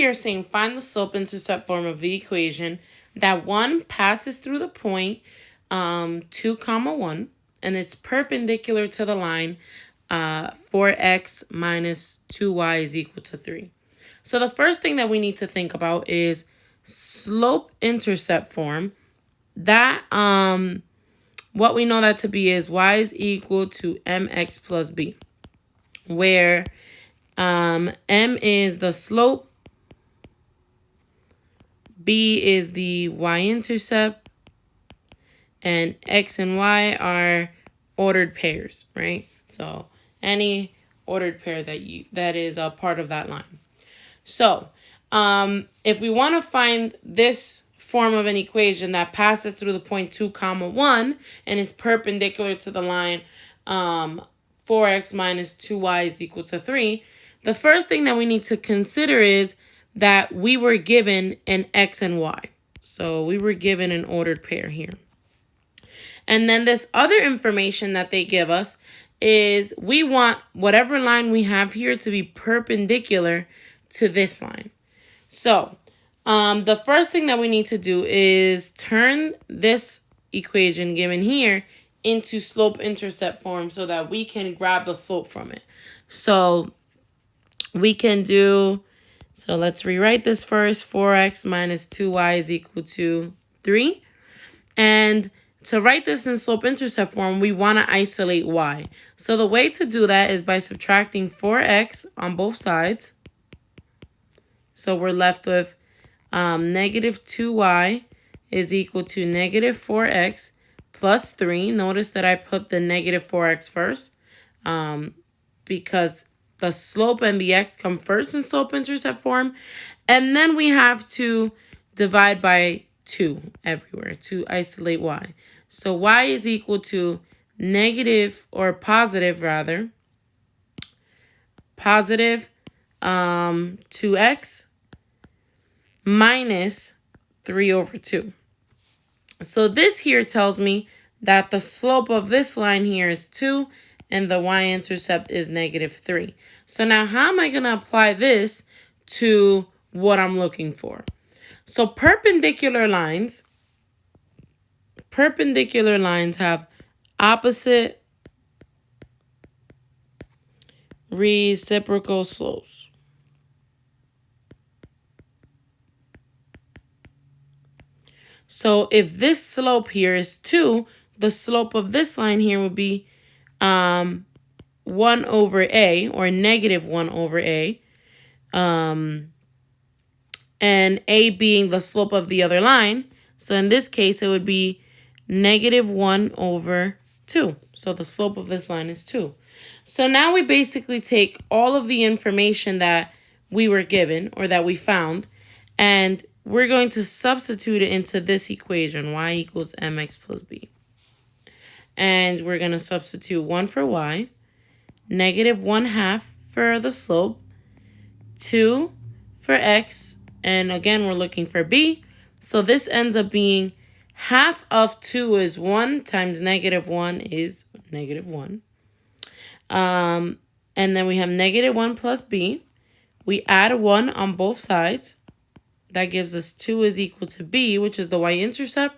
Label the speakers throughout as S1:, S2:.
S1: You're saying find the slope-intercept form of the equation that 1 passes through the point 2 comma 1, and it's perpendicular to the line 4x minus 2y is equal to 3. So the first thing that we need to think about is slope-intercept form. That what we know that to be is y is equal to mx plus b, where m is the slope, b is the y-intercept, and x and y are ordered pairs, right? So any ordered pair that is a part of that line. So if we want to find this form of an equation that passes through the point 2 comma 1 and is perpendicular to the line 4x minus 2y is equal to 3, the first thing that we need to consider is that we were given an x and y. So we were given an ordered pair here. And then this other information that they give us is we want whatever line we have here to be perpendicular to this line. So the first thing that we need to do is turn this equation given here into slope-intercept form so that we can grab the slope from it. So we can do, so let's rewrite this first. 4x minus 2y is equal to 3. And to write this in slope-intercept form, we want to isolate y. So the way to do that is by subtracting 4x on both sides. So we're left with negative 2y is equal to negative 4x plus 3. Notice that I put the negative 4x first because the slope and the x come first in slope-intercept form. And then we have to divide by 2 everywhere to isolate y. So y is equal to negative, or positive rather, positive 2x minus 3 over 2. So this here tells me that the slope of this line here is 2 and the y-intercept is negative 3. So now how am I going to apply this to what I'm looking for? So perpendicular lines have opposite reciprocal slopes. So if this slope here is 2, the slope of this line here would be 1 over a, or negative 1 over a. And a being the slope of the other line. So in this case, it would be negative 1 over 2. So the slope of this line is 2. So now we basically take all of the information that we were given, or that we found, and we're going to substitute it into this equation, y equals mx plus b. And we're going to substitute 1 for y, negative 1/2 for the slope, 2 for x, and again, we're looking for b. So this ends up being half of 2 is 1 times negative 1 is negative 1. And then we have negative 1 plus b. We add 1 on both sides. That gives us 2 is equal to b, which is the y-intercept.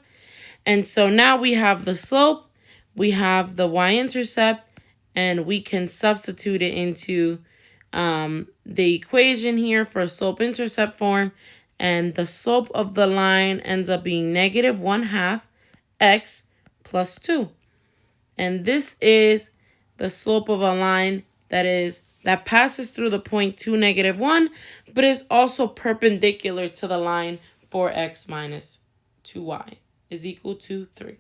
S1: And so now we have the slope, we have the y-intercept, and we can substitute it into the equation here for slope-intercept form. And the slope of the line ends up being negative 1/2 x plus 2. And this is the slope of a line that passes through the point 2, negative 1, but is also perpendicular to the line 4x minus 2y is equal to 3.